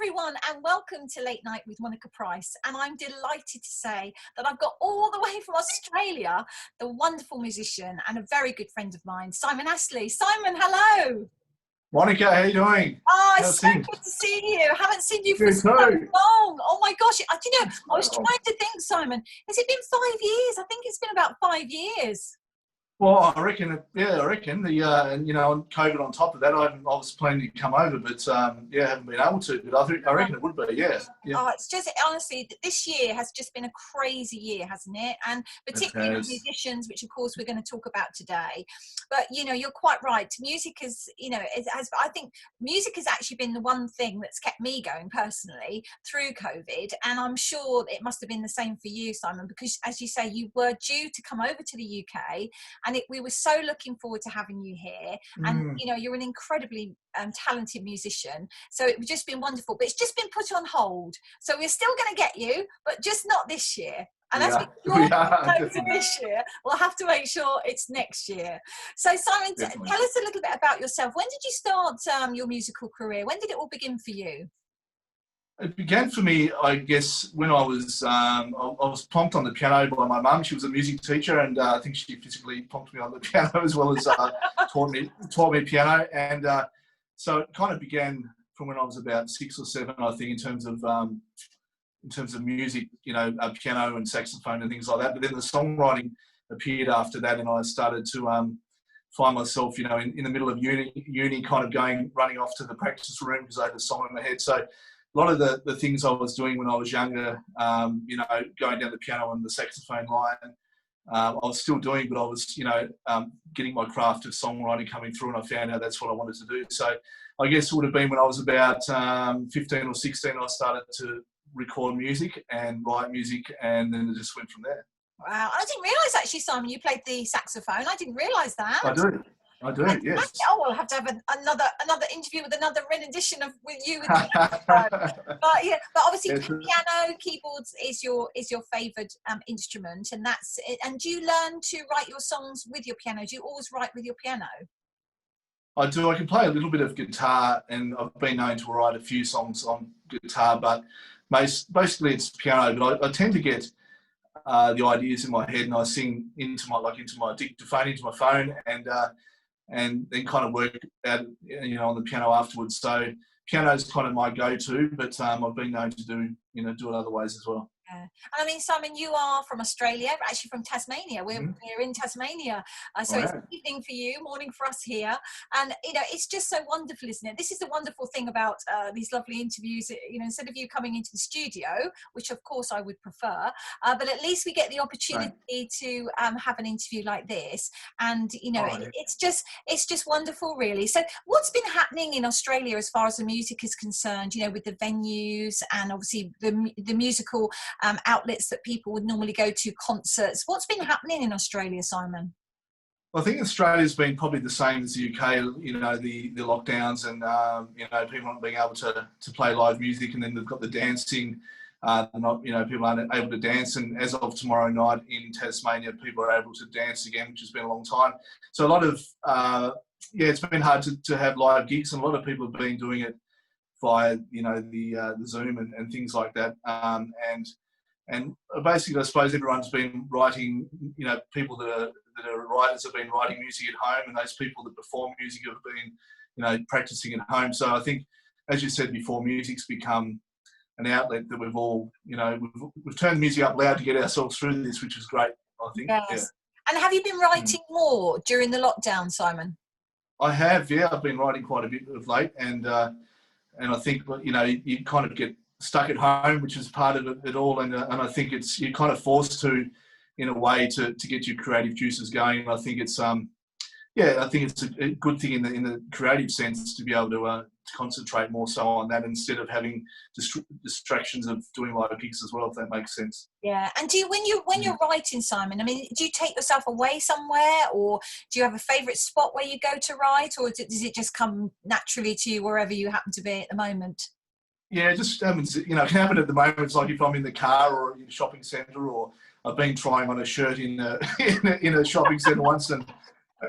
everyone, and welcome to Late Night with Monica Price. And I'm delighted to say that I've got all the way from Australia the wonderful musician and a very good friend of mine, Simon Astley. Simon, hello. Monica, how you doing? Oh, it's so good to see you. I haven't seen you for so long. Oh my gosh. I was trying to think, Simon, has it been 5 years? I think it's been about 5 years. Well, I reckon, and COVID on top of that, I was planning to come over, but haven't been able to. But I reckon it would be, yeah. Oh, it's just honestly, this year has just been a crazy year, hasn't it? And particularly with musicians, which of course we're going to talk about today. But you're quite right. Music is, I think music has actually been the one thing that's kept me going personally through COVID, and I'm sure it must have been the same for you, Simon, because as you say, you were due to come over to the UK. And we were so looking forward to having you here. And, you're an incredibly talented musician. So it's just been wonderful. But it's just been put on hold. So we're still going to get you, but just not this year. And as this year, we'll have to make sure it's next year. So, Simon, tell us a little bit about yourself. When did you start your musical career? When did it all begin for you? It began for me, I guess, when I was plonked on the piano by my mum. She was a music teacher, and I think she physically plonked me on the piano as well as taught me piano. And so it kind of began from when I was about 6 or 7, I think, in terms of music, piano and saxophone and things like that. But then the songwriting appeared after that, and I started to find myself, in the middle of uni kind of running off to the practice room because I had a song in my head. So a lot of the things I was doing when I was younger, going down the piano and the saxophone line, I was still doing, but I was, getting my craft of songwriting coming through, and I found out that's what I wanted to do. So I guess it would have been when I was about 15 or 16, I started to record music and write music, and then it just went from there. Wow. I didn't realise actually, Simon, you played the saxophone. I didn't realise that. I do, yes. Oh, we'll have to have another interview with another rendition with you. But obviously, piano, keyboards is your favourite instrument, and that's it. And do you learn to write your songs with your piano? Do you always write with your piano? I do. I can play a little bit of guitar, and I've been known to write a few songs on guitar, but basically it's piano. But I tend to get the ideas in my head, and I sing into my dictaphone, into my phone, and then kind of work out, on the piano afterwards. So piano is kind of my go-to, but I've been known to do it other ways as well. Yeah. And I mean, Simon, you are from Australia, actually from Tasmania. We're in Tasmania. So it's evening for you, morning for us here. And, it's just so wonderful, isn't it? This is the wonderful thing about these lovely interviews. Instead of you coming into the studio, which of course I would prefer, but at least we get the opportunity to have an interview like this. And, it's just wonderful, really. So what's been happening in Australia as far as the music is concerned, with the venues and obviously the musical outlets that people would normally go to, concerts? What's been happening in Australia, Simon? I think Australia's been probably the same as the UK, the lockdowns and, people not being able to play live music, and then they've got the dancing, people aren't able to dance, and as of tomorrow night in Tasmania, people are able to dance again, which has been a long time. So a lot of, it's been hard to have live gigs, and a lot of people have been doing it via, the Zoom and things like that. And basically, I suppose everyone's been writing, people that are writers have been writing music at home, and those people that perform music have been, practicing at home. So I think, as you said before, music's become an outlet that we've all, we've turned music up loud to get ourselves through this, which is great, I think. Yes. Yeah. And have you been writing more during the lockdown, Simon? I have, yeah. I've been writing quite a bit of late, and I think, you kind of get stuck at home, which is part of it all, and I think you're kind of forced to, in a way, to get your creative juices going. I think it's I think it's a good thing in the creative sense to be able to concentrate more so on that instead of having distractions of doing live gigs as well, if that makes sense. Yeah. And when you're writing, Simon, I mean, do you take yourself away somewhere, or do you have a favourite spot where you go to write, or does it just come naturally to you wherever you happen to be at the moment? Yeah, it just happens, it can happen at the moment. It's like if I'm in the car or in a shopping centre, or I've been trying on a shirt in a shopping centre once, and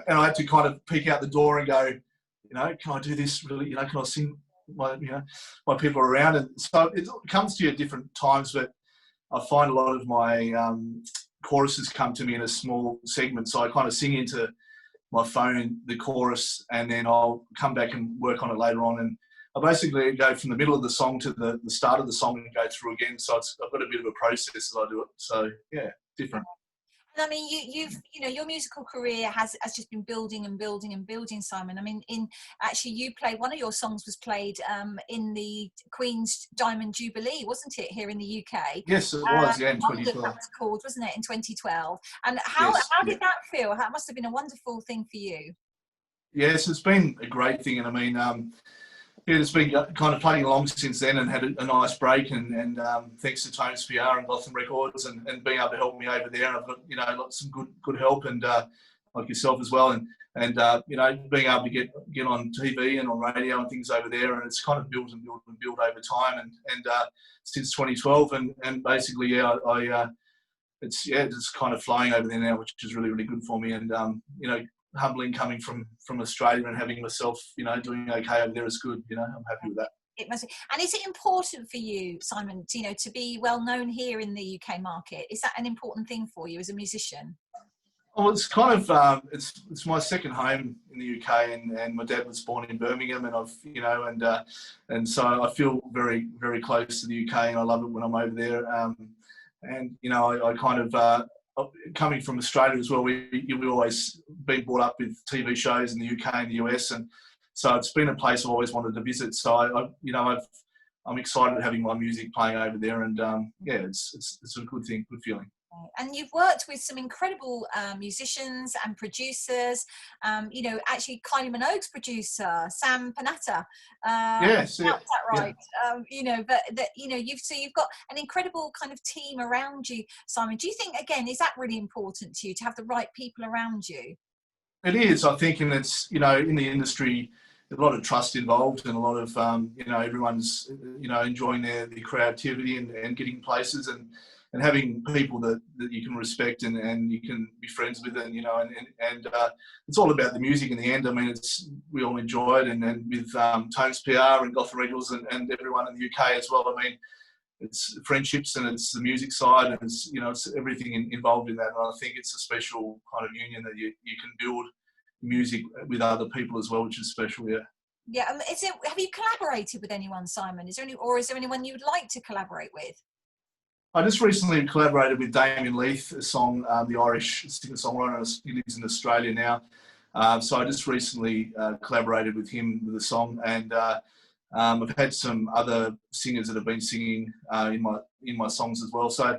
I had to kind of peek out the door and go, can I do this really? Can I sing my people around, and so it comes to you at different times. But I find a lot of my choruses come to me in a small segment, so I kind of sing into my phone the chorus, and then I'll come back and work on it later on. And I basically go from the middle of the song to the start of the song and go through again. So I've got a bit of a process as I do it. So yeah, different. And I mean, your musical career has just been building and building and building, Simon. I mean, you played, one of your songs was played in the Queen's Diamond Jubilee, wasn't it, here in the UK? Yes, it was. Yeah, in 2012. That was called, wasn't it, in 2012? And how did that feel? That must have been a wonderful thing for you. Yes, it's been a great thing, and I mean. It's been kind of plugging along since then, and had a nice break, and thanks to Tones PR and Gotham Records and being able to help me over there. And I've got got some good help, and like yourself as well, and being able to get on TV and on radio and things over there, and it's kind of built and built over time, and since 2012, and basically it's just kind of flying over there now, which is really good for me, and humbling coming from Australia and having myself, doing okay over there is good. I'm happy with that. It must be. And is it important for you, Simon, to be well known here in the UK market? Is that an important thing for you as a musician? Well, it's kind of it's my second home in the UK, and my dad was born in Birmingham, and I've and so I feel very close to the UK, and I love it when I'm over there. And I kind of coming from Australia as well, we've always been brought up with TV shows in the UK and the US, and so it's been a place I've always wanted to visit. So I'm excited having my music playing over there, and it's a good thing, good feeling. And you've worked with some incredible musicians and producers. Actually, Kylie Minogue's producer, Sam Panetta. Yes, is that right? Yeah. You've got an incredible kind of team around you, Simon. Do you think, again, is that really important to you to have the right people around you? It is, I think, and it's in the industry, a lot of trust involved, and a lot of everyone's enjoying their creativity and getting places, and having people that you can respect and you can be friends with, and it's all about the music in the end. I mean, we all enjoy it, and with Tones PR and Gotham Records and everyone in the UK as well. I mean, it's friendships, and it's the music side, and it's everything involved in that. And I think it's a special kind of union that you can build music with other people as well, which is special. Yeah. Yeah. Have you collaborated with anyone, Simon? Is there anyone you would like to collaborate with? I just recently collaborated with Damien Leith, a song, the Irish Singer Songwriter. He lives in Australia now. So I just recently collaborated with him with a song, and I've had some other singers that have been singing in my songs as well. So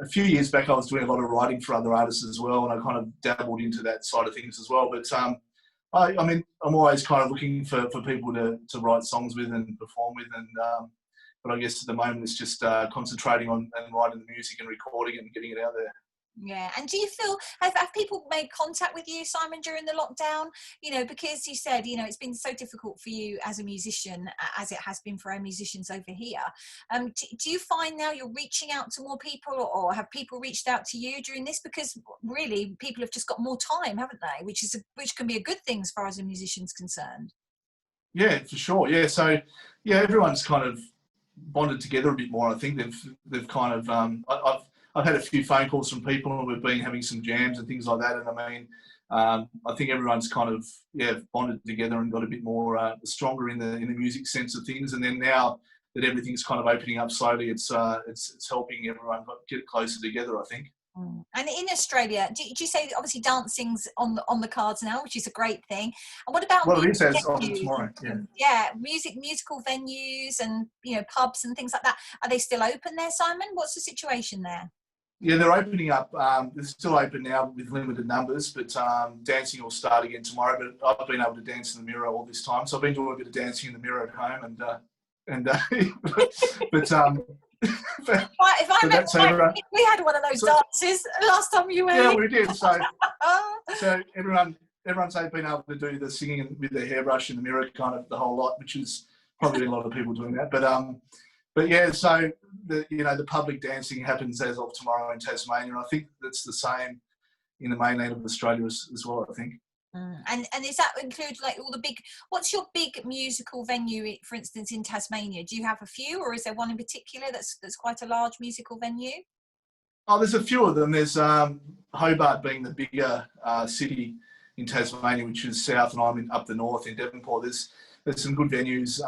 a few years back, I was doing a lot of writing for other artists as well, and I kind of dabbled into that side of things as well. But I mean, I'm always kind of looking for people to write songs with and perform with, and but I guess at the moment it's just concentrating on and writing the music and recording it and getting it out there. Yeah. And do you feel, have people made contact with you, Simon, during the lockdown? Because you said, it's been so difficult for you as a musician, as it has been for our musicians over here. Do you find now you're reaching out to more people, or have people reached out to you during this? Because really, people have just got more time, haven't they? Which can be a good thing as far as a musician's concerned. Yeah, for sure. Yeah. So, everyone's kind of bonded together a bit more. I think they've kind of I've had a few phone calls from people, and we've been having some jams and things like that. And I mean, I think everyone's kind of bonded together and got a bit more stronger in the music sense of things. And then now that everything's kind of opening up slowly, it's helping everyone get closer together, I think. And in Australia, do you say that obviously dancing's on the cards now, which is a great thing? And what about it is as of tomorrow? musical venues and pubs and things like that. Are they still open there, Simon? What's the situation there? Yeah, they're opening up. They're still open now with limited numbers, but dancing will start again tomorrow. But I've been able to dance in the mirror all this time, so I've been doing a bit of dancing in the mirror at home, if I remember right, we had one of those dances last time you were. Yeah, we did. So everyone's been able to do the singing with their hairbrush in the mirror, kind of the whole lot, which is probably a lot of people doing that. But yeah, so the public dancing happens as of tomorrow in Tasmania, and I think that's the same in the mainland of Australia as well, I think. And does that include like all the big, what's your big musical venue, for instance, in Tasmania? Do you have a few, or is there one in particular that's quite a large musical venue? Oh, there's a few of them. There's Hobart being the bigger city in Tasmania, which is south, and I'm up the north in Devonport. There's some good venues.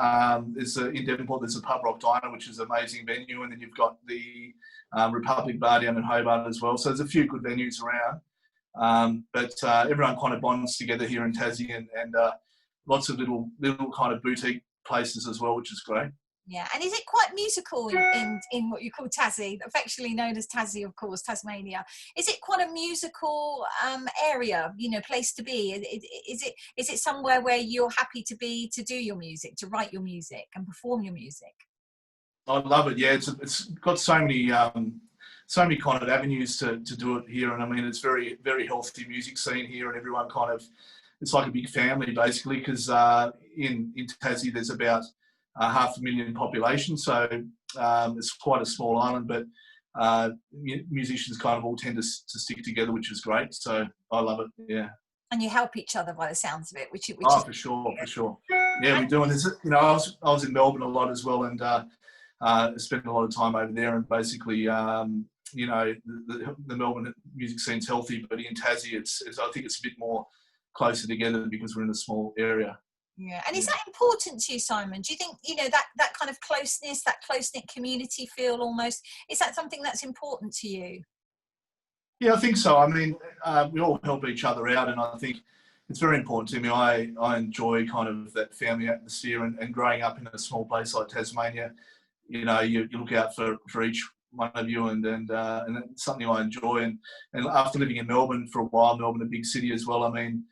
In Devonport, there's a Pub Rock Diner, which is an amazing venue, and then you've got the Republic Bar down in Hobart as well. So there's a few good venues around. But everyone kind of bonds together here in Tassie, and lots of little kind of boutique places as well, which is great. Yeah, and is it quite musical in what you call Tassie, affectionately known as Tassie, of course, Tasmania? Is it quite a musical area, place to be? Is it somewhere where you're happy to be, to do your music, to write your music and perform your music? I love it. Yeah, it's got so many kind of avenues to do it here, and I mean it's very, very healthy music scene here, and everyone kind of, it's like a big family basically, because in Tassie there's about 500,000 population, so it's quite a small island, but musicians kind of all tend to stick together, which is great. So I love it. Yeah. And you help each other by the sounds of it, which is for sure. Yeah, we do. And there's, I was in Melbourne a lot as well, and spent a lot of time over there, and basically, the Melbourne music scene's healthy, but in Tassie, it's I think it's a bit more closer together because we're in a small area. Yeah, and is that important to you, Simon? Do you think, that kind of closeness, that close-knit community feel almost, is that something that's important to you? Yeah, I think so. I mean, we all help each other out, and I think it's very important to me. I enjoy kind of that family atmosphere, and growing up in a small place like Tasmania, you look out for each one of you, and it's something I enjoy. And after living in Melbourne for a while, Melbourne, a big city as well, I mean,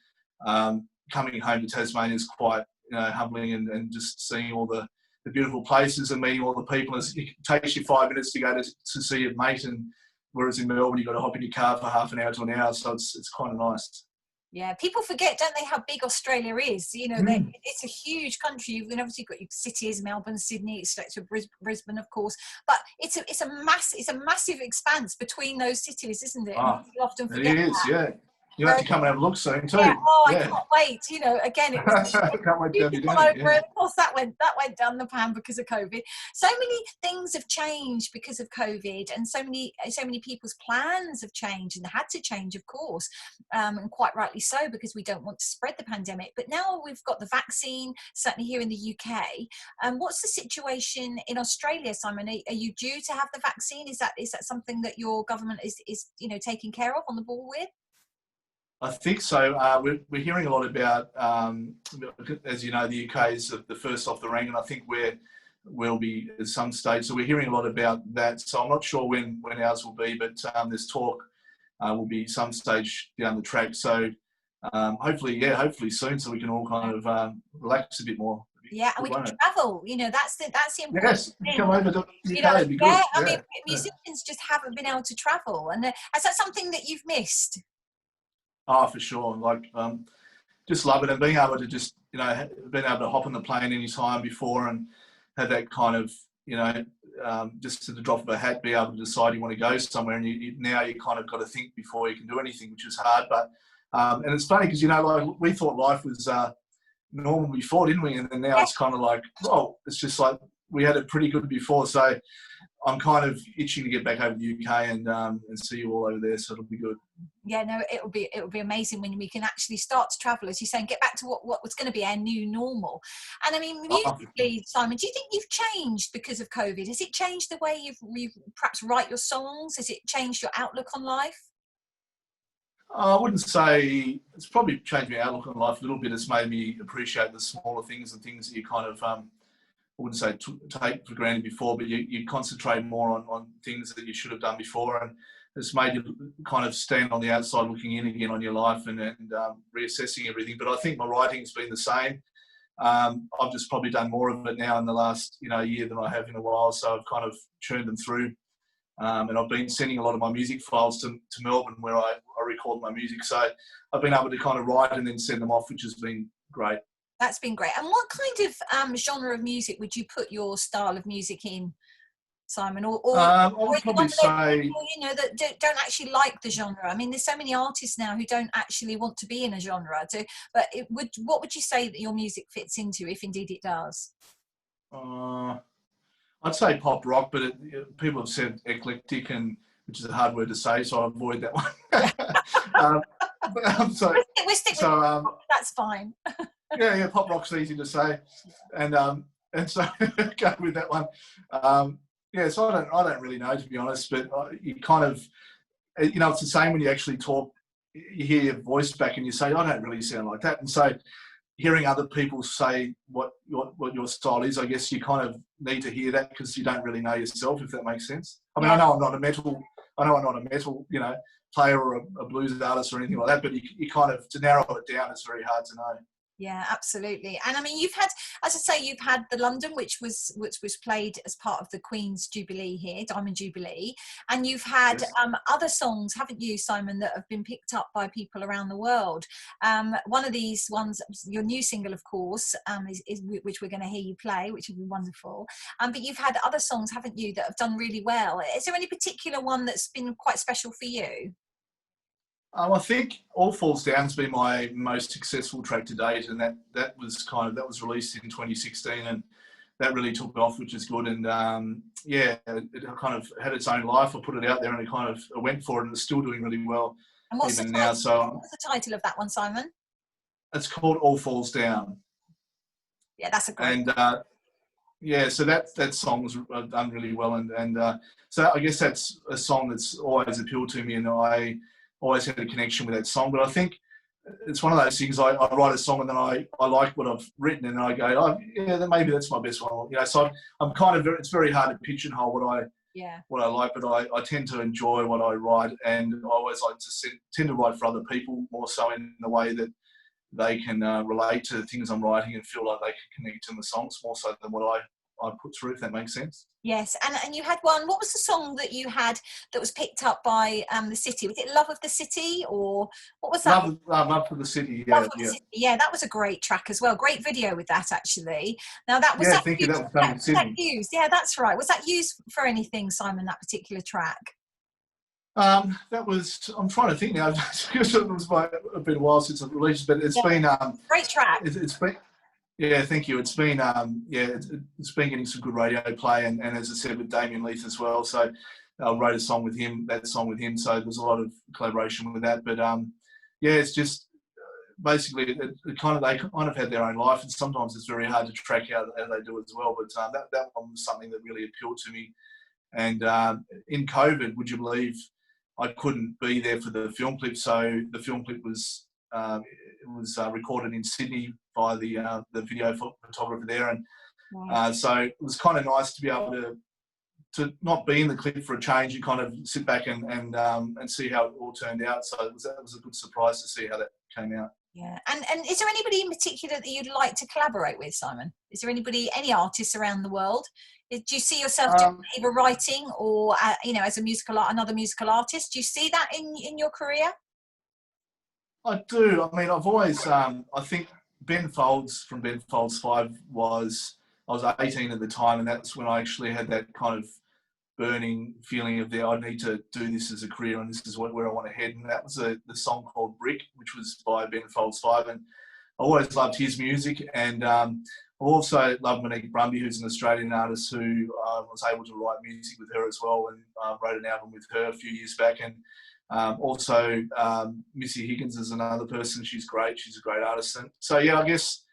coming home to Tasmania is quite humbling, and just seeing all the beautiful places and meeting all the people. It takes you 5 minutes to go to see your mate, and whereas in Melbourne you've got to hop in your car for half an hour to an hour, so it's kind of nice. Yeah, people forget, don't they, how big Australia is? It's a huge country. You've obviously got your cities, Melbourne, Sydney, except for Brisbane, of course. But it's a massive expanse between those cities, isn't it? Oh, you often forget it is, that. yeah. You'll have to come and have a look soon too. Yeah, I can't wait. Again, it was I can't wait to have you down. over. Of course, that went down the pan because of COVID. So many things have changed because of COVID, and so many people's plans have changed and had to change, of course, and quite rightly so, because we don't want to spread the pandemic. But now we've got the vaccine, certainly here in the UK. What's the situation in Australia, Simon? Are you due to have the vaccine? Is that something that your government is taking care of, on the ball with? I think so. We're hearing a lot about, as you know, the UK is the first off the rank, and I think we'll be at some stage. So we're hearing a lot about that. So I'm not sure when ours will be, but there's talk will be some stage down the track. So hopefully soon, so we can all kind of relax a bit more. Yeah, and we can travel. That's the important thing. Come over to the UK. I mean, musicians just haven't been able to travel, and is that something that you've missed? Oh, for sure. Like, just love it, and being able to just, being able to hop on the plane any time before, and have that kind of, just to the drop of a hat, be able to decide you want to go somewhere, and now you kind of got to think before you can do anything, which is hard. But and it's funny because like we thought life was normal before, didn't we? And then now it's kind of like, well, it's just like we had it pretty good before. So I'm kind of itching to get back over to the UK and see you all over there. So it'll be good. Yeah, no, it'll be amazing when we can actually start to travel, as you say, and get back to what was going to be our new normal. And I mean, musically, Simon, do you think you've changed because of COVID? Has it changed the way you perhaps write your songs? Has it changed your outlook on life? I wouldn't say it's probably changed my outlook on life a little bit. It's made me appreciate the smaller things and things that you kind of, I wouldn't say take for granted before, but you concentrate more on things that you should have done before. And it's made you kind of stand on the outside looking in again on your life and reassessing everything. But I think my writing's been the same. I've just probably done more of it now in the last year than I have in a while. So I've kind of churned them through. And I've been sending a lot of my music files to Melbourne where I record my music. So I've been able to kind of write and then send them off, which has been great. That's been great. And what kind of genre of music would you put your style of music in, Simon, or I are would you one probably of those say, people, you know, that don't actually like the genre? I mean, there's so many artists now who don't actually want to be in a genre. But what would you say that your music fits into, if indeed it does? uh, I'd say pop rock, but people have said eclectic, and which is a hard word to say, so I avoid that one. um, so, We'll stick with so that's fine. yeah, pop rock's easy to say, and so go with that one. Yeah, so I don't really know, to be honest, but you kind of, you know, it's the same when you actually talk. You hear your voice back, and you say, "I don't really sound like that," and so hearing other people say what your style is, I guess you kind of need to hear that because you don't really know yourself, if that makes sense. I mean, Yeah. I know I'm not a metal, you know, player or a blues artist or anything like that, but you kind of, to narrow it down, it's very hard to know. Yeah, absolutely. And I mean, you've had, as I say, you've had the London, which was played as part of the Queen's Jubilee here, Diamond Jubilee, and you've had Yes. other songs, haven't you, Simon, that have been picked up by people around the world. One of these ones, your new single, of course, is which we're going to hear you play, which will be wonderful. But you've had other songs, haven't you, that have done really well. Is there any particular one that's been quite special for you? I think All Falls Down has been my most successful track to date, and that was released in 2016, and that really took off, which is good. And yeah, it kind of had its own life. I put it out there, and I went for it, and it's still doing really well And what's even the now. title? So What's the title of that one, Simon? it's called All Falls Down, Yeah, that's a great. and yeah, so that song was done really well, and so I guess that's a song that's always appealed to me, and I always had a connection with that song. But I think it's one of those things. I write a song and then I like what I've written, and then I go, oh yeah, then maybe that's my best one. You know, so I'm kind of, it's very hard to pigeonhole what I like, but I tend to enjoy what I write, and I always like to tend to write for other people more so in the way that they can relate to the things I'm writing and feel like they can connect to the songs more so than what I put through, if that makes sense. Yes, and you had one. What was the song that you had that was picked up by the City? Was it "Love of the City" or what was that? Love for the City. Love Yeah, of the yeah. City. Yeah, that was a great track as well. Great video with that, actually. Now that was Yeah, that thank you. used, That was done in was that Sydney. used? Yeah, that's right. Was that used for anything, Simon? That particular track? That was. I'm trying to think now. Because it was a bit a while since I've released, but it's Yeah, been. great track. It's been. Yeah, thank you. It's been. Yeah, it's been getting some good radio play, and as I said, with Damien Leith as well. So I wrote a song with him. That song with him. So there's a lot of collaboration with that. But yeah, it's just basically it kind of, they kind of had their own life, and sometimes it's very hard to track how they do it as well. But that one was something that really appealed to me. And in COVID, would you believe, I couldn't be there for the film clip. So the film clip was recorded in Sydney by the video photographer there, and so it was kind of nice to be able to not be in the clip for a change. You kind of sit back and see how it all turned out. So that was a good surprise to see how that came out. Yeah, and is there anybody in particular that you'd like to collaborate with, Simon? Is there any artists around the world? Do you see yourself doing either writing or you know, as another musical artist? Do you see that in your career? I do. I mean, I've always. I think Ben Folds from Ben Folds 5 I was 18 at the time, and that's when I actually had that kind of burning feeling of I need to do this as a career, and this is where I want to head. And that was the song called Brick, which was by Ben Folds 5, and I always loved his music. And I also love Monique Brumby, who's an Australian artist who was able to write music with her as well, and wrote an album with her a few years back. And also Missy Higgins is another person. She's great. She's a great artist. And so yeah, I guess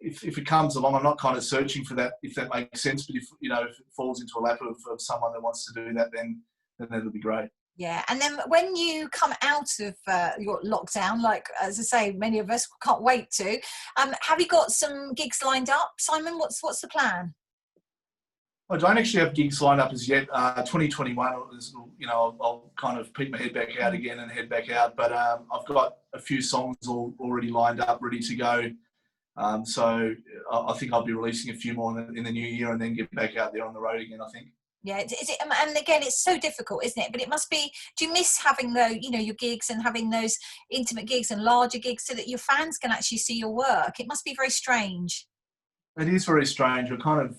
if it comes along, I'm not kind of searching for that, if that makes sense. But if it falls into a lap of someone that wants to do that, then that'll be great. Yeah, and then when you come out of your lockdown, like as I say, many of us can't wait to. Have you got some gigs lined up, Simon? What's the plan? I don't actually have gigs lined up as yet. 2021 is, I'll kind of peek my head back out again and head back out. But I've got a few songs already lined up, ready to go. So I think I'll be releasing a few more in the new year, and then get back out there on the road again, I think. Yeah, and again, it's so difficult, isn't it? But it must be. Do you miss having your gigs and having those intimate gigs and larger gigs so that your fans can actually see your work? It must be very strange. It is very strange. You kind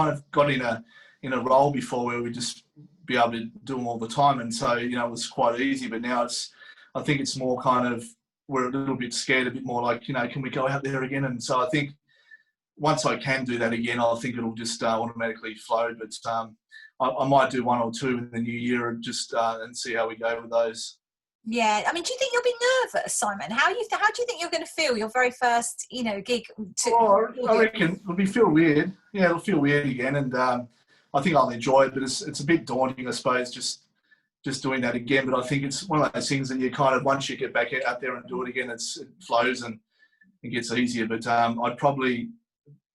of got in in a role before where we just be able to do them all the time, and so it was quite easy. But now I think it's more kind of, we're a little bit scared, a bit more like, can we go out there again? And so I think once I can do that again, I think it'll just automatically flow. But I might do one or two in the new year and just and see how we go with those. Yeah, I mean, do you think you'll be nervous, Simon? How do you think you're going to feel your very first, gig? I reckon it'll feel weird. Yeah, it'll feel weird again, and I think I'll enjoy it. But it's a bit daunting, I suppose, just doing that again. But I think it's one of those things that you kind of, once you get back out there and do it again, it flows and it gets easier. But I'd probably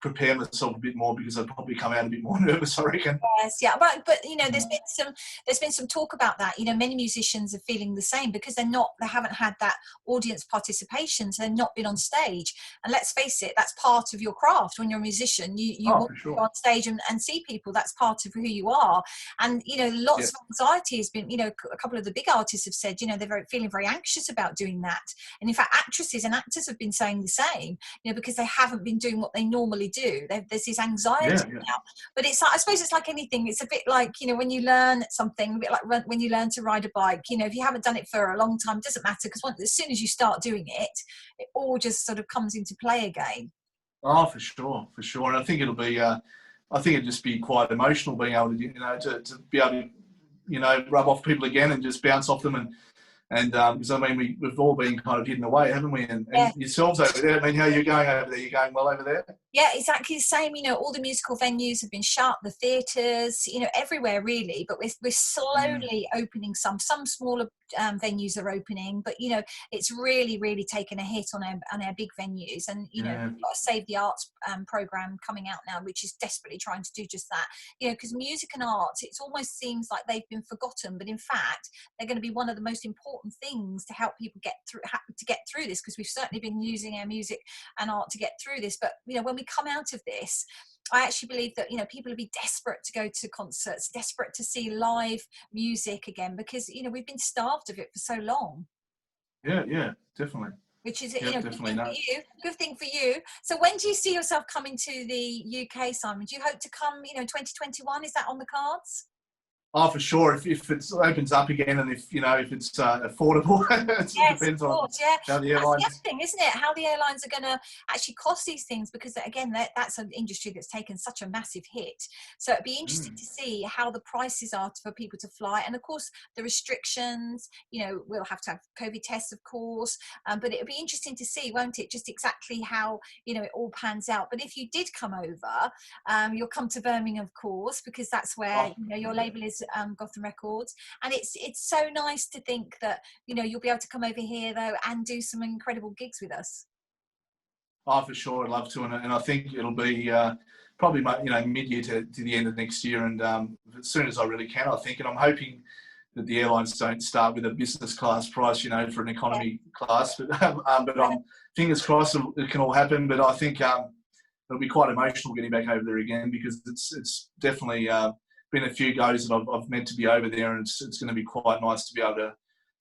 prepare myself a bit more, because I'd probably come out a bit more nervous, I reckon. Yes, yeah, but there's been some talk about that. Many musicians are feeling the same because they haven't had that audience participation, so they've not been on stage. And let's face it, that's part of your craft. When you're a musician, you want to go on stage and see people. That's part of who you are. And lots of anxiety has been. A couple of the big artists have said, they're feeling very anxious about doing that. And in fact, actresses and actors have been saying the same. Because they haven't been doing what they normally do. There's this anxiety now. But it's like, I suppose it's like anything. It's a bit like, when you learn something, a bit like when you learn to ride a bike. If you haven't done it for a long time, it doesn't matter, because as soon as you start doing it, it all just sort of comes into play again. Oh, for sure. And I think it'll be, I think it'd just be quite emotional being able to, to be able to, rub off people again and just bounce off them. And because I mean, we've all been kind of hidden away, haven't we? And yourselves over there, I mean, how are you going over there? You're going well over there? Yeah, exactly the same. All the musical venues have been shut, the theatres, everywhere really. But we're slowly opening some smaller venues are opening, but it's really, really taken a hit on our big venues. And we've got a Save the Arts program coming out now, which is desperately trying to do just that. Because music and arts, it almost seems like they've been forgotten, but in fact, they're going to be one of the most important things to help people get through this, because we've certainly been using our music and art to get through this. But when we come out of this, I actually believe that people will be desperate to go to concerts, desperate to see live music again, because we've been starved of it for so long. Yeah, definitely. Which is good thing for you. So when do you see yourself coming to the UK, Simon? Do you hope to come 2021? Is that on the cards? Oh, for sure. If it opens up again, and if it's affordable, it depends on how the airlines. That's the thing, isn't it? How the airlines are going to actually cost these things, because again, that's an industry that's taken such a massive hit. So it'd be interesting to see how the prices are for people to fly, and of course the restrictions. We'll have to have COVID tests, of course, but it'll be interesting to see, won't it? Just exactly how it all pans out. But if you did come over, you'll come to Birmingham, of course, because that's where your label is. Gotham Records, and it's so nice to think that you'll be able to come over here though and do some incredible gigs with us. Oh, for sure, I'd love to, and I think it'll be probably mid-year to the end of next year, and as soon as I really can, I think, and I'm hoping that the airlines don't start with a business class price, for an economy class, but I'm fingers crossed it can all happen. But I think it'll be quite emotional getting back over there again, because it's definitely been a few goes that I've meant to be over there, and it's going to be quite nice to be able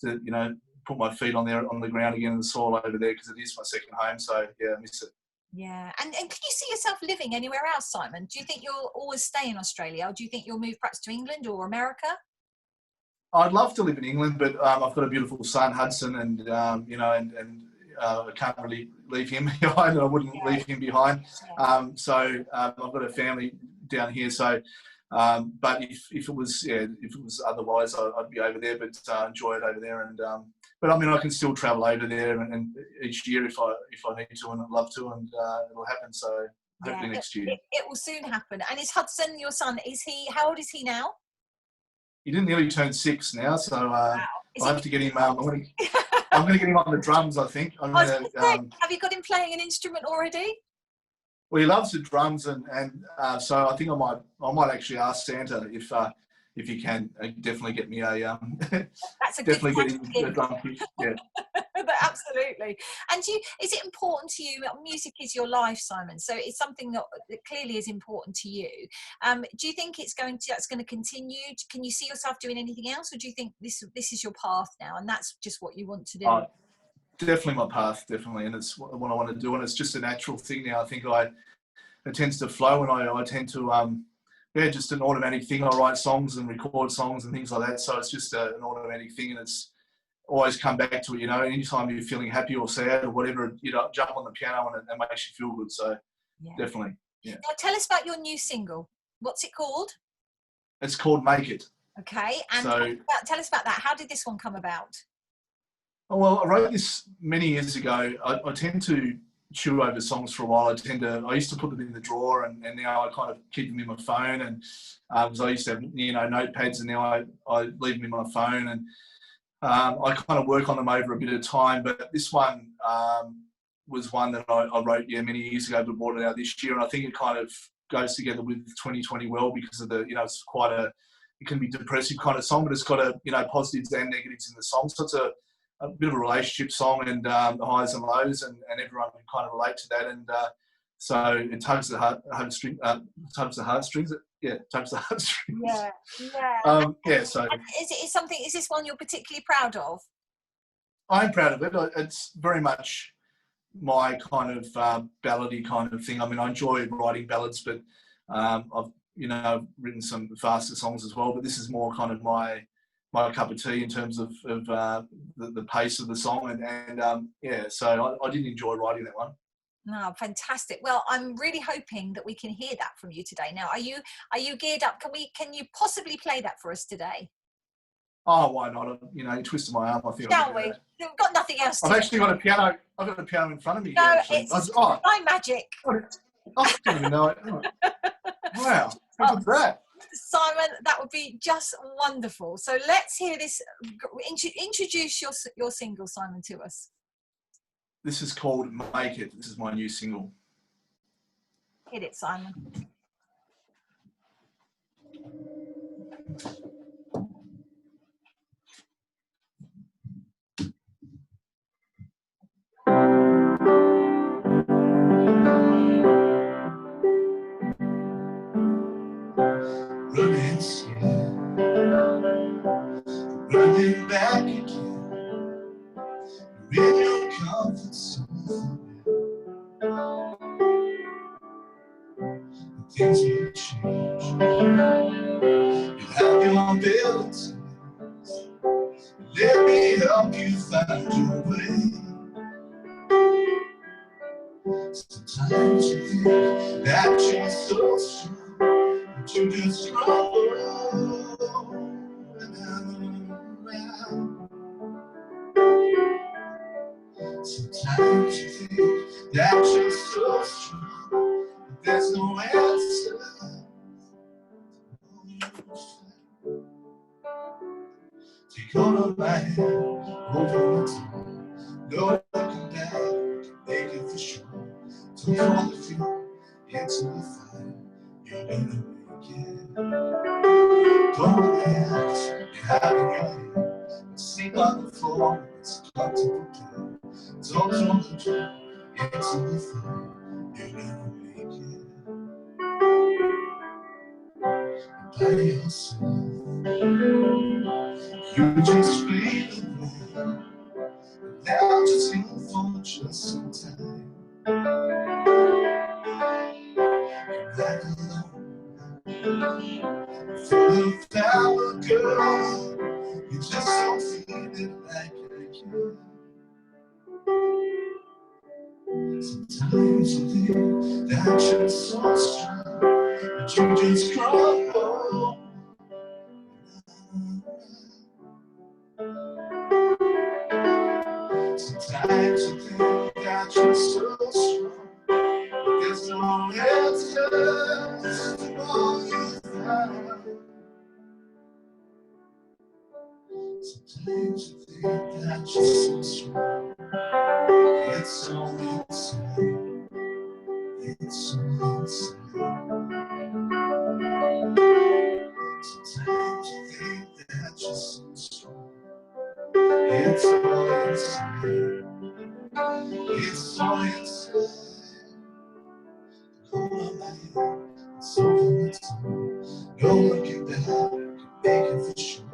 to put my feet on the ground again in the soil over there, because it is my second home. So yeah, I miss it. Yeah, and can you see yourself living anywhere else, Simon? Do you think you'll always stay in Australia, or do you think you'll move perhaps to England or America? I'd love to live in England, but I've got a beautiful son, Hudson, and I can't really leave him behind, and I wouldn't leave him behind. So I've got a family down here, so. But if it was otherwise, I'd be over there. But enjoy it over there, and but I mean, I can still travel over there and each year if I need to, and I'd love to, and it'll happen. So hopefully next year. It will soon happen. And is Hudson your son? How old is he now? He didn't nearly turn 6 now, so I have to get him. I'm going to get him on the drums. I think. Have you got him playing an instrument already? Well, he loves the drums, and so I think I might actually ask Santa if he can definitely get me a that's a definitely good get him a drum kit. Yeah. Absolutely. And is it important to you? Music is your life, Simon. So it's something that clearly is important to you. Do you think that's going to continue? Can you see yourself doing anything else, or do you think this is your path now, and that's just what you want to do? Definitely my path, definitely, and it's what I want to do, and it's just a natural thing now. I think it tends to flow, and I tend to yeah, just an automatic thing. I write songs and record songs and things like that. So it's just an automatic thing, and it's always come back to it. You know, anytime you're feeling happy or sad or whatever, you know, jump on the piano and it makes you feel good. So definitely, yeah. Now tell us about your new single. What's it called? It's called Make It. Okay, and so, tell us about that. How did this one come about? Oh, well, I wrote this many years ago. I tend to chew over songs for a while. I used to put them in the drawer, and now I kind of keep them in my phone. And because I used to have, you know, notepads, and now I leave them in my phone, and I kind of work on them over a bit of time. But this one was one that I wrote many years ago, but brought it out this year, and I think it kind of goes together with 2020 well, because of the, you know, it's quite it can be depressive kind of song, but it's got you know, positives and negatives in the song. So it's a bit of a relationship song, and the highs and lows, and everyone can kind of relate to that. And so it tugs the heartstrings. Tugs the heartstrings. Yeah, tugs the heartstrings. Yeah. So is this one you're particularly proud of? I'm proud of it. It's very much my kind of ballady kind of thing. I mean, I enjoy writing ballads, but I've, you know, written some faster songs as well. But this is more kind of my cup of tea in terms of the pace of the song, and yeah. So I did enjoy writing that one. No, fantastic. Well, I'm really hoping that we can hear that from you today. Now, are you geared up? Can you possibly play that for us today? Oh, why not? You know, you twisted my arm. I think. Shall we? We've got nothing else. I've actually got a piano. I've got a piano in front of me. No, actually. it's my magic. I don't even know it. Wow, how good's that? Simon, that would be just wonderful. So let's hear this. Introduce your single, Simon, to us. This is called Make It. This is my new single. Hit it, Simon. Running scared, running back again. You're in your comfort zone. Things will change. You have your abilities. Let me help you find your way. Sometimes you think that you're so strong, but you just crumble and hang around. Sometimes you think that you're so strong, but there's no answer. Take hold of my hand, open it to no looking down, make it for sure. Don't fall the feet into the fire, you're gonna make it. Don't relax, you have in your hand, sleep on the floor, it's a comfortable bed. Don't throw the door into the fire, you're gonna make it. By yourself, you just fade away. Now just here for just some time. You're back alone. Full of power, girl. You just don't feel it like I can. Sometimes you think that you're so strong, but you just crumble. Sometimes you think that you're so strong, but there's no answer to all you find. Sometimes you think that you're so strong, it's so insane, it's so insane. Sometimes you think that you're so strong, it's so insane, it's so insane. Hold on my hand, it's over the top. No looking back, you can make it for sure.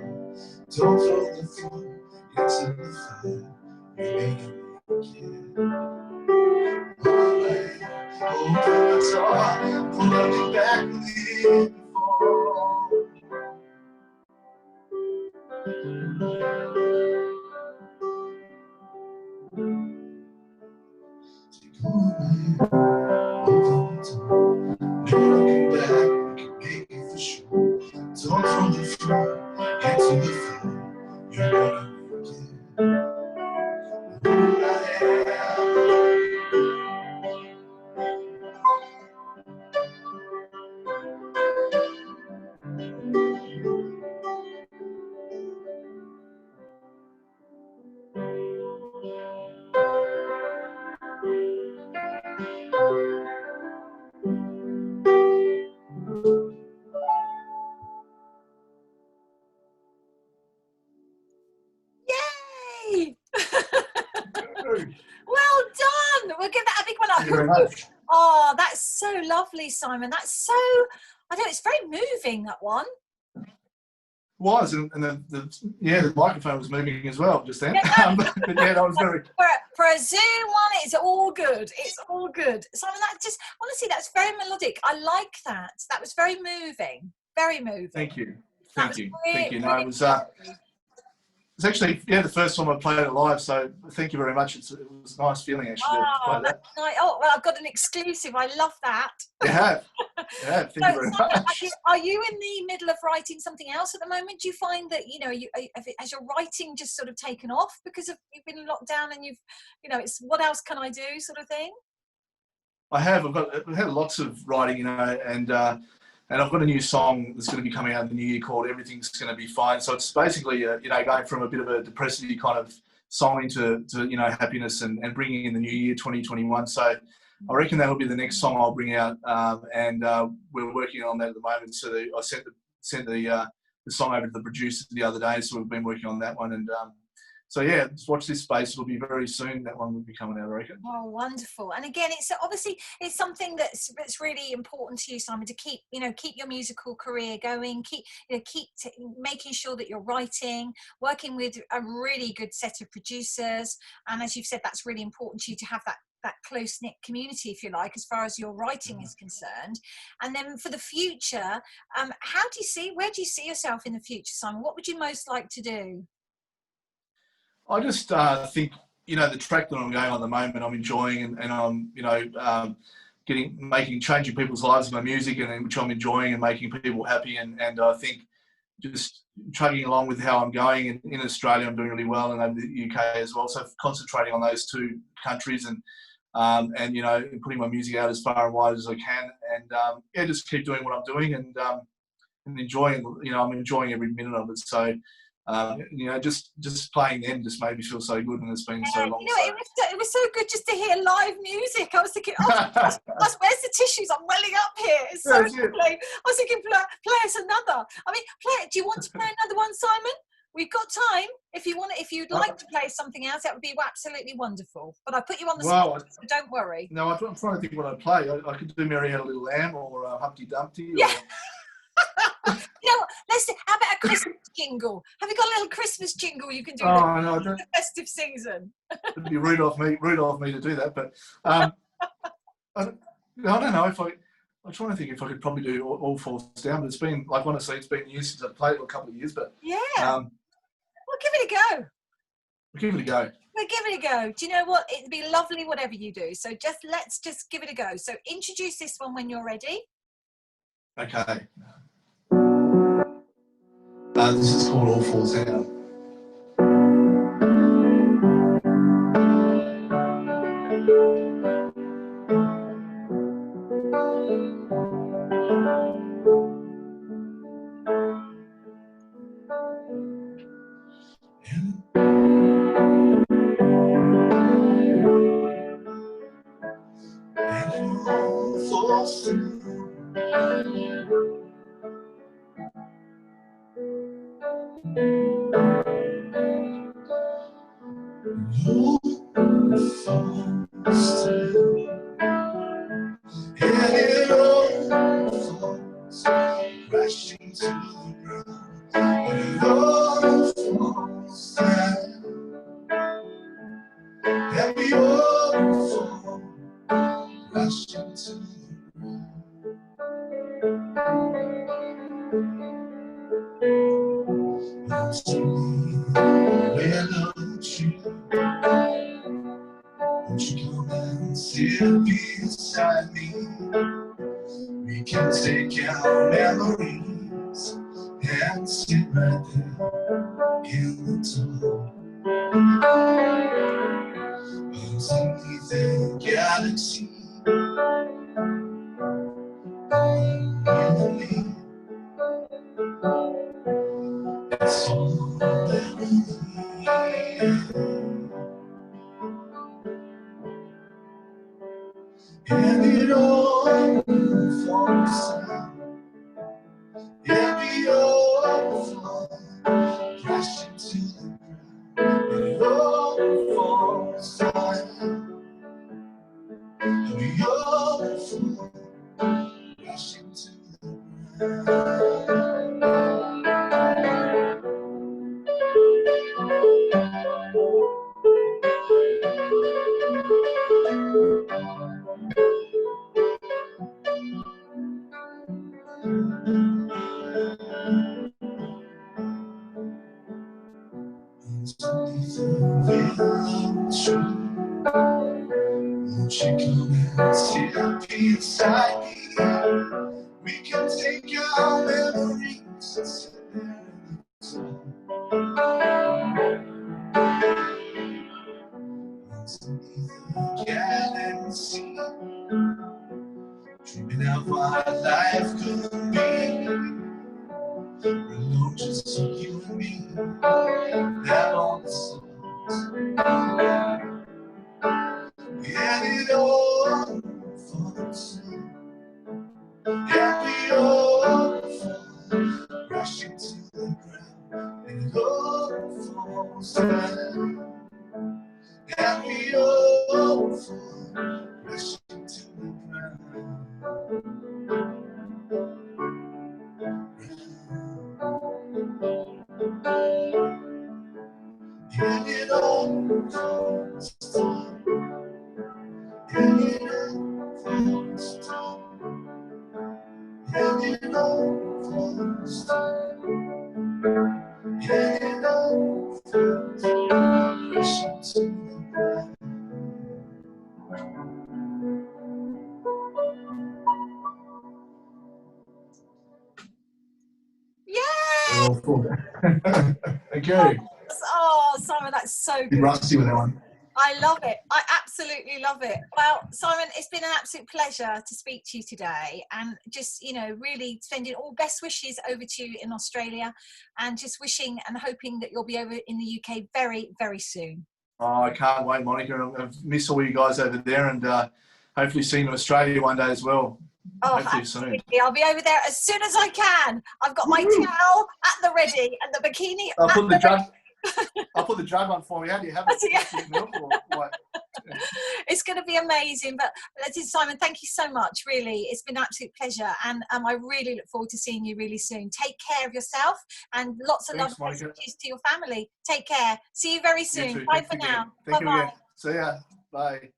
Don't throw the phone into the fire, you make it. All right, open the door, pull up your back, leave before for sure. Torn from the floor into the floor. You're gonna forget who I am. Yay! Well done. We'll give that a big one up. Thank you very much. Oh, that's so lovely, Simon. That's so, I don't know, it's very moving, that one. Was, and the microphone was moving as well just then. Yeah, but yeah, that was very... For a Zoom one, it's all good. It's all good. Simon, that just, honestly, that's very melodic. I like that. That was very moving. Very moving. Thank you. Thank you. No, it was actually, yeah, the first time I played it live, so thank you very much. It was a nice feeling, actually, to play that. Nice. Oh, well, I've got an exclusive. I love that. You have. Thank you very much. Are you in the middle of writing something else at the moment? Do you find that, you know, has your writing just sort of taken off because of you've been locked down and you've, you know, it's what else can I do sort of thing? I have. I've had lots of writing, you know, and I've got a new song that's going to be coming out in the new year called "Everything's Going to Be Fine." So it's basically, you know, going from a bit of a depressive kind of song into you know, happiness and bringing in the new year 2021. So I reckon that'll be the next song I'll bring out, and we're working on that at the moment. So I sent the song over to the producer the other day, so we've been working on that one, and so yeah, just watch this space. It'll be very soon. That one will be coming out, I reckon. Oh, wonderful! And again, it's obviously it's something that's really important to you, Simon, to keep your musical career going. Keep making sure that you're writing, working with a really good set of producers, and as you've said, that's really important to you to have that close-knit community, if you like, as far as your writing is concerned. And then for the future, where do you see yourself in the future, Simon? What would you most like to do? I just think, you know, the track that I'm going on at the moment, I'm enjoying, and I'm, you know, changing people's lives with my music, and which I'm enjoying and making people happy. And I think just chugging along with how I'm going in Australia, I'm doing really well, and over the UK as well. So concentrating on those two countries, and you know, putting my music out as far and wide as I can, and yeah, just keep doing what I'm doing, and enjoying. You know, I'm enjoying every minute of it. So. You know, just playing them just made me feel so good, and it's been so long. You know, it was so good just to hear live music. I was thinking, oh, where's the tissues? I'm welling up here. It's so lovely. I was thinking, play us another. I mean, do you want to play another one, Simon? We've got time. If you'd like to play something else, that would be absolutely wonderful. But I put you on the spot, so don't worry. No, I'm trying to think what I'd play. I could do Mary Had a Little Lamb, or Humpty Dumpty. Yeah. You know, how about a Christmas jingle? Have you got a little Christmas jingle you can do? Oh, no, the festive season. It'd be rude of me to do that, but I don't know if I'm trying to think if I could probably do All Falls Down, but it's been, like, honestly, it's been years since I've played it, a couple of years, but yeah. Well, give it a go. We'll give it a go. We'll give it a go. Do you know what? It'd be lovely, whatever you do. So let's just give it a go. So introduce this one when you're ready. Okay. This is called All Falls Down. Beside me, we can take our memories sit right there in the dark. Underneath the galaxy, only it's all that we need. And it all falls down. And we all fall, crash into the ground. And it all falls down. And we all fall, crash into the ground. Underneath the willow tree, won't you come and sit beside me? We can take our memories and sit there in the sun. Underneath the galaxy, dreaming out what life could be. Alone, just you and me, down on the stars. And it all falls down. And we all fall, crash into the ground. And it all falls down. And we all fall, crash into the ground. And it all falls down. And it all falls down. And it all falls down. And it all falls down. Crash into the ground. Yay! Oh, cool. Thank you. Oh, Simon, that's so good. You're rusty with that one. I love it. I absolutely love it. Well, Simon, it's been an absolute pleasure to speak to you today, and just, you know, really sending all best wishes over to you in Australia, and just wishing and hoping that you'll be over in the UK very, very soon. Oh, I can't wait, Monica. I've missed all you guys over there, and hopefully see you in Australia one day as well. Oh, Hopefully absolutely. soon. I'll be over there as soon as I can. I've got my towel at the ready and the bikini I'll put the jug. ready. I'll put the jug on for you. How do you have it? Yeah. Milk or what? It's going to be amazing. But Simon, thank you so much. Really, it's been an absolute pleasure, and I really look forward to seeing you really soon. Take care of yourself, and lots of love and messages to your family. Take care. See you very soon. Bye for now. Thank you again. See ya. Bye.